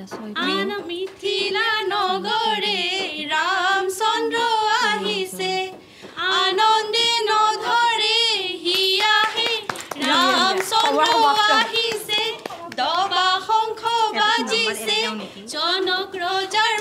আন মিথিলা নগৰে ৰামচন্দ্ৰ আহিছে আনন্দে নধৰে হিয়াহে ৰামচন্দ্ৰ আহিছে দবা শংখ বাজিছে জনক ৰজাৰ